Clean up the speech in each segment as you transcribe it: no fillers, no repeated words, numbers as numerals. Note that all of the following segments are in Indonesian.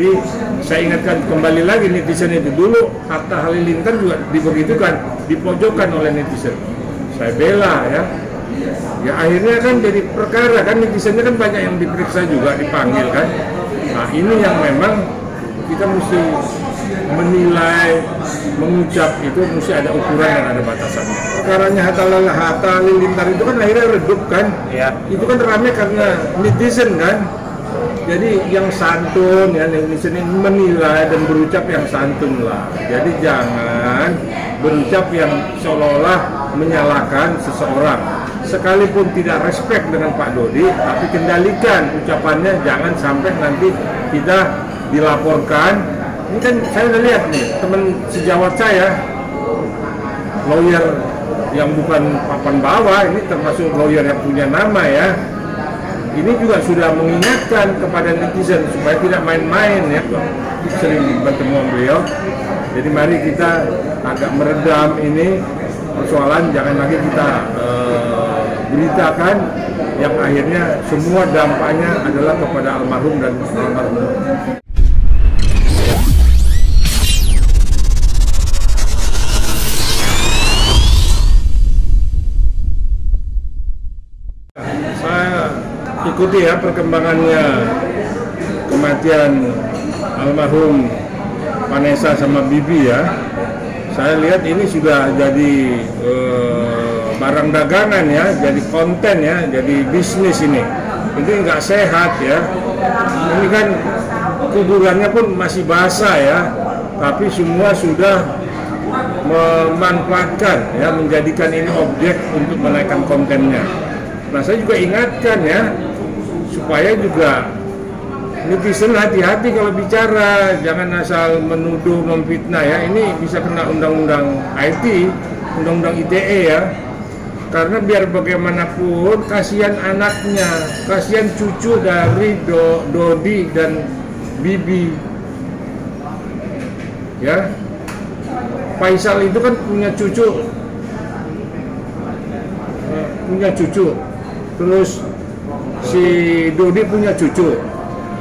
Jadi saya ingatkan kembali lagi netizen itu, dulu Hatta Halilintar juga dibegitukan, dipojokkan oleh netizen. Saya bela ya. Ya akhirnya kan jadi perkara kan, netizennya kan banyak yang diperiksa juga, dipanggil kan. Nah ini yang memang kita mesti menilai, mengucap itu mesti ada ukuran dan ada batasannya. Perkaranya Hatta Halilintar itu kan akhirnya redup kan, ya. Itu kan ramai karena netizen kan. Jadi yang santun ya, netizen ini menilai dan berucap yang santun lah. Jadi jangan berucap yang seolah-olah menyalahkan seseorang. Sekalipun tidak respect dengan Pak Dodi, tapi kendalikan ucapannya, jangan sampai nanti kita dilaporkan. Ini kan saya udah lihat nih, teman sejawat saya, lawyer yang bukan papan bawah, ini termasuk lawyer yang punya nama ya. Ini juga sudah mengingatkan kepada netizen supaya tidak main-main ya. Sering bertemu beliau. Jadi mari kita agak meredam ini persoalan, jangan lagi kita beritakan yang akhirnya semua dampaknya adalah kepada almarhum dan almarhum. Ikuti ya perkembangannya kematian almarhum Vanessa sama Bibi ya. Saya lihat ini sudah jadi barang dagangan ya, jadi konten ya, jadi bisnis ini. Ini nggak sehat ya. Ini kan kuburannya pun masih basah ya, tapi semua sudah memanfaatkan ya, menjadikan ini objek untuk menaikkan kontennya. Nah saya juga ingatkan ya, supaya juga netizen hati-hati kalau bicara, jangan asal menuduh, memfitnah ya. Ini bisa kena undang-undang IT, undang-undang ITE ya. Karena biar bagaimanapun kasihan anaknya, kasihan cucu dari Dodi dan Bibi. Ya. Faisal itu kan punya cucu. Terus si Dodi punya cucu.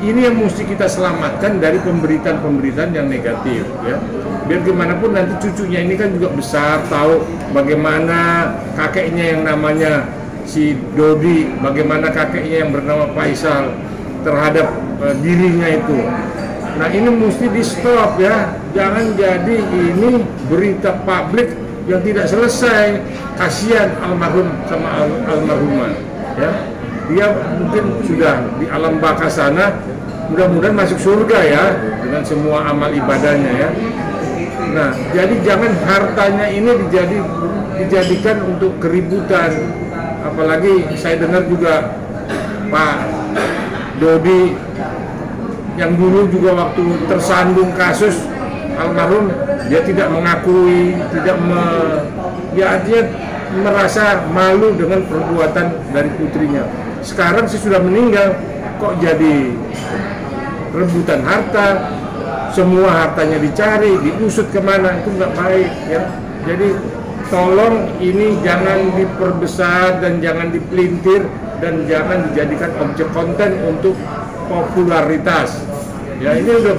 Ini yang mesti kita selamatkan dari pemberitaan-pemberitaan yang negatif ya. Biar gimana pun nanti cucunya ini kan juga besar, tahu bagaimana kakeknya yang namanya si Dodi, bagaimana kakeknya yang bernama Faisal terhadap dirinya itu. Nah ini mesti di stop ya. Jangan jadi ini berita publik yang tidak selesai. Kasihan almarhum sama almarhumah ya. Dia mungkin sudah di alam baka sana, mudah-mudahan masuk surga ya dengan semua amal ibadahnya ya. Nah, jadi jangan hartanya ini dijadikan untuk keributan. Apalagi saya dengar juga Pak Dodi yang dulu juga waktu tersandung kasus almarhum, dia tidak mengakui, dia merasa malu dengan perbuatan dari putrinya. Sekarang sih sudah meninggal, kok jadi rebutan harta, semua hartanya dicari, diusut kemana, itu nggak baik ya. Jadi tolong ini jangan diperbesar dan jangan dipelintir dan jangan dijadikan objek konten untuk popularitas. Ya ini udah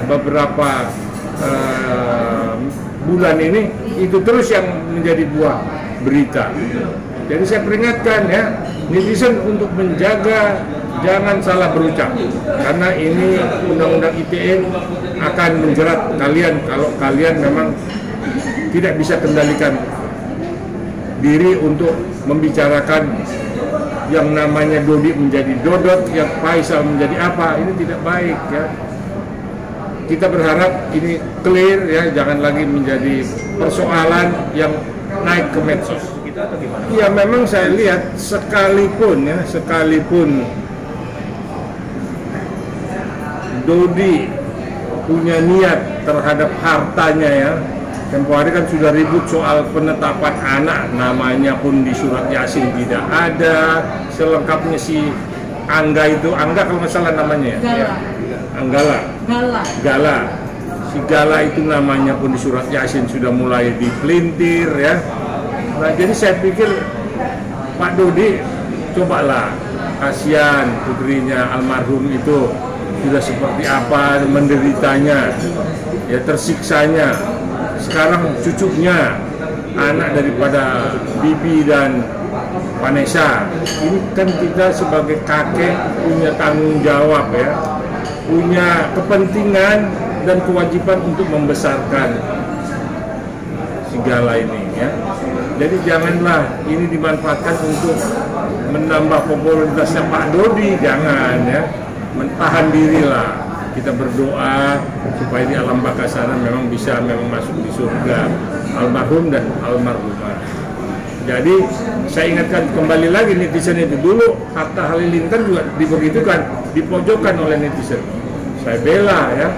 beberapa bulan ini itu terus yang menjadi buah berita. Jadi saya peringatkan ya, netizen untuk menjaga jangan salah berucap, karena ini undang-undang ITE akan menjerat kalian kalau kalian memang tidak bisa kendalikan diri untuk membicarakan yang namanya Dodi menjadi Dodot, yang Faisal menjadi apa, ini tidak baik ya. Kita berharap ini clear ya, jangan lagi menjadi persoalan yang naik ke medsos. Ya memang saya lihat sekalipun Dodi punya niat terhadap hartanya ya. Tempo hari kan sudah ribut soal penetapan anak, namanya pun di surat Yasin tidak ada. Selengkapnya si Angga kalau nggak salah namanya ya. Gala. Si Gala itu namanya pun di surat Yasin sudah mulai dipelintir ya. Nah jadi saya pikir Pak Dodi cobalah, kasihan putrinya almarhum itu sudah seperti apa menderitanya, ya tersiksanya. Sekarang cucunya, anak daripada Bibi dan Vanessa, ini kan kita sebagai kakek punya tanggung jawab ya, punya kepentingan dan kewajiban untuk membesarkan segala ini ya. Jadi janganlah ini dimanfaatkan untuk menambah popularitasnya Pak Dodi, jangan ya. Mentahan dirilah. Kita berdoa supaya di alam baka sana memang bisa masuk di surga almarhum dan almarhumah. Jadi saya ingatkan kembali lagi netizen itu, dulu Hatta Halilintar juga dibegitukan, dipojokkan oleh netizen. Saya bela ya.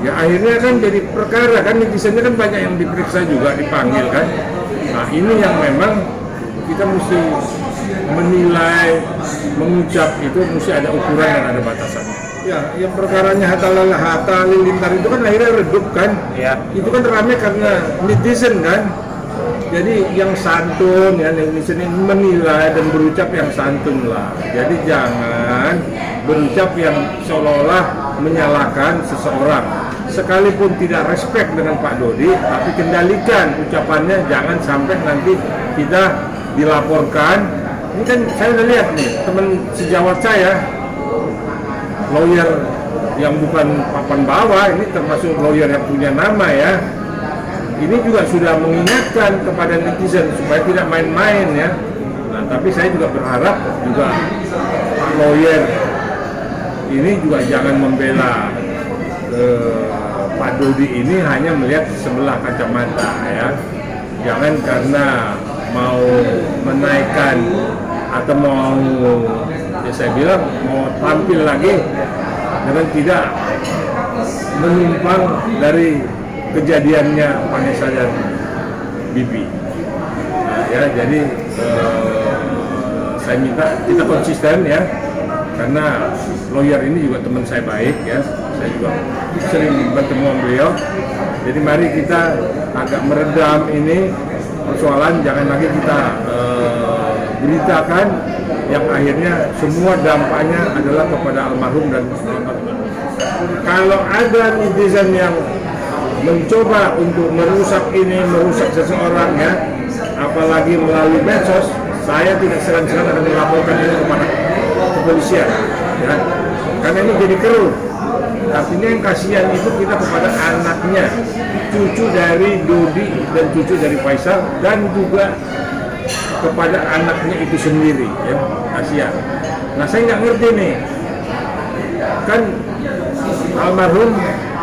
Ya akhirnya kan jadi perkara kan, netizennya kan banyak yang diperiksa juga, dipanggil kan. Nah ini yang memang kita mesti menilai, mengucap itu mesti ada ukuran dan ada batasannya. Ya, yang perkaranya Hatta Halilintar itu kan akhirnya redup kan. Ya. Itu kan ramai karena netizen kan. Jadi yang santun ya, netizen ini menilai dan berucap yang santun lah. Jadi jangan berucap yang seolah-olah menyalahkan seseorang. Sekalipun tidak respect dengan Pak Dodi, tapi kendalikan ucapannya, jangan sampai nanti kita dilaporkan. Ini kan saya udah lihat nih, teman sejawat saya, lawyer yang bukan papan bawah, ini termasuk lawyer yang punya nama ya. Ini juga sudah mengingatkan kepada netizen supaya tidak main-main ya. Nah, tapi saya juga berharap juga Pak lawyer ini juga jangan membela Pak Dodi ini hanya melihat sebelah kacamata ya. Jangan karena mau menaikkan atau mau, ya saya bilang mau tampil lagi dengan tidak menumpang dari kejadiannya Vanessa dan Bibi. Nah, ya jadi saya minta kita konsisten ya, karena lawyer ini juga teman saya baik ya, saya juga sering bertemu dengan beliau. Jadi mari kita agak meredam ini persoalan, jangan lagi kita beritakan yang akhirnya semua dampaknya adalah kepada almarhum dan almarhum. Kalau ada netizen yang mencoba untuk merusak ini, merusak seseorang ya, apalagi melalui medsos, saya tidak segan-segan akan melaporkan ini kepada kepolisian ya, karena ini jadi keruh. Artinya yang kasihan itu kita kepada anaknya, cucu dari Dodi dan cucu dari Faisal, dan juga kepada anaknya itu sendiri ya, kasihan. Nah saya nggak ngerti nih, kan almarhum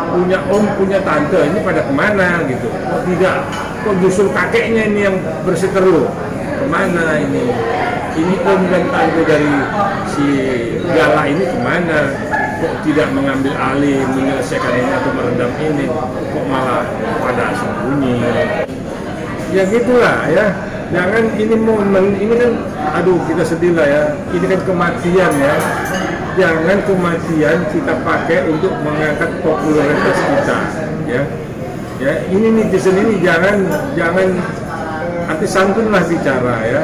punya om, punya tante, ini pada kemana gitu? Tidak, kok justru kakeknya ini yang berseteru, kemana ini? Ini om dan tante dari si Gala ini kemana? Kok tidak mengambil alih, menyelesaikan ini atau meredam ini? Kok malah pada sembunyi? Ya gitulah ya. Jangan ini momen, ini kan, aduh kita sedih lah ya. Ini kan kematian ya. Jangan kematian kita pakai untuk mengangkat popularitas kita, ya. Ya, ini netizen ini jangan hati santunlah bicara ya.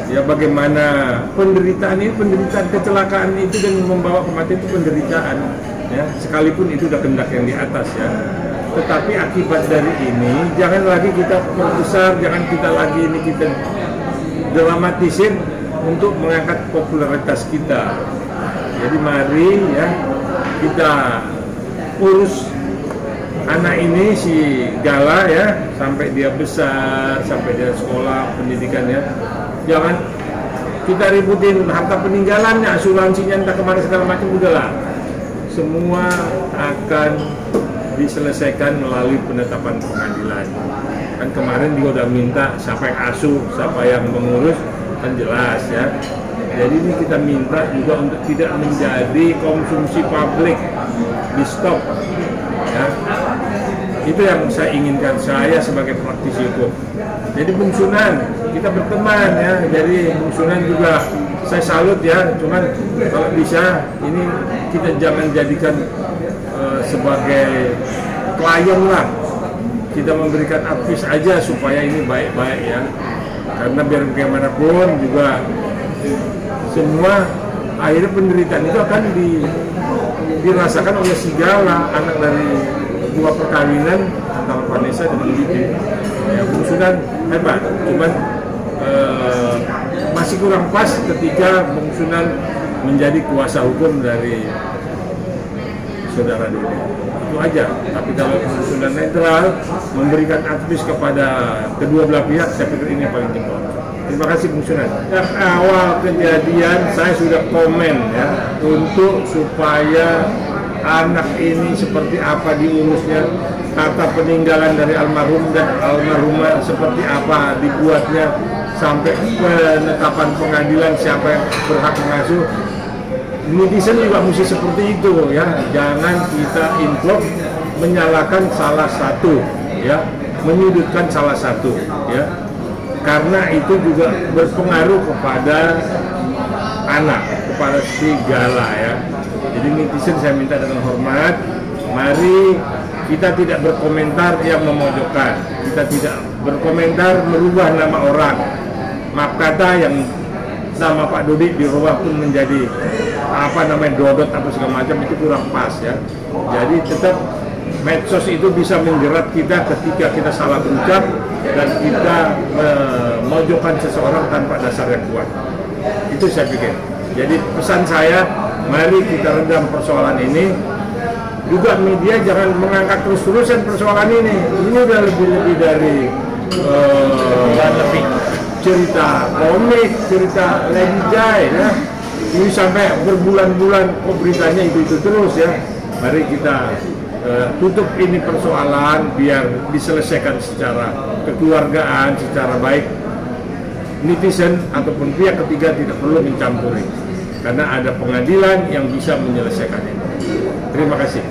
Ya bagaimana penderitaan ini, penderitaan kecelakaan itu dan membawa kematian itu penderitaan, ya. Sekalipun itu udah kehendak yang di atas ya. Tetapi akibat dari ini jangan lagi kita membesar, jangan kita lagi ini kita dramatisir untuk mengangkat popularitas kita. Jadi mari ya kita urus anak ini si Gala ya sampai dia besar, sampai dia sekolah pendidikannya. Jangan kita ributin harta peninggalannya, asuransinya entah kemana segala macam, udahlah. Semua akan diselesaikan melalui penetapan pengadilan. Kan kemarin juga udah minta siapa yang asuh, siapa yang mengurus, kan jelas ya. Jadi ini kita minta juga untuk tidak menjadi konsumsi publik, di stop ya. Itu yang saya inginkan, saya sebagai praktisi hukum. Jadi Bung Sunan, kita berteman ya, jadi Bung Sunan juga saya salut ya, cuman kalau bisa ini kita jangan jadikan sebagai klien lah, kita memberikan advice aja supaya ini baik-baik ya, karena biar bagaimanapun juga semua akhirnya penderitaan itu akan dirasakan oleh segala anak dari dua perkawinan antara Vanessa dengan Didi. Ya, Bung Sunan hebat, cuman masih kurang pas ketika Bung Sunan menjadi kuasa hukum dari saudara Dodi. Itu aja. Tapi kalau Bung Sunan netral, memberikan advis kepada kedua belah pihak, saya pikir ini yang paling tepat. Terima kasih Bung Sunan. Sejak awal kejadian saya sudah komen ya untuk supaya anak ini seperti apa diurusnya, tata peninggalan dari almarhum dan almarhumah seperti apa dibuatnya, sampai penetapan pengadilan siapa yang berhak mengasuh. Netizen juga mesti seperti itu ya, jangan kita implok menyalahkan salah satu ya, menyudutkan salah satu ya, karena itu juga berpengaruh kepada anak, kepada segala ya. Jadi netizen saya minta dengan hormat, mari kita tidak berkomentar yang memojokkan, kita tidak berkomentar merubah nama orang. Maaf kata yang nama Pak Dodi dirubah pun menjadi apa namanya Dodot apa segala macam, itu kurang pas ya. Jadi tetap medsos itu bisa menjerat kita ketika kita salah berucap dan kita memojokkan seseorang tanpa dasar yang kuat. Itu saya pikir. Jadi pesan saya, mari kita redam persoalan ini. Juga media jangan mengangkat terus-terusan persoalan ini. Ini udah lebih dari lebih cerita komik, cerita legendary ya. Ini sampai berbulan-bulan beritanya itu terus ya. Mari kita tutup ini persoalan biar diselesaikan secara kekeluargaan, secara baik. Netizen ataupun pihak ketiga tidak perlu mencampuri, karena ada pengadilan yang bisa menyelesaikan ini. Terima kasih.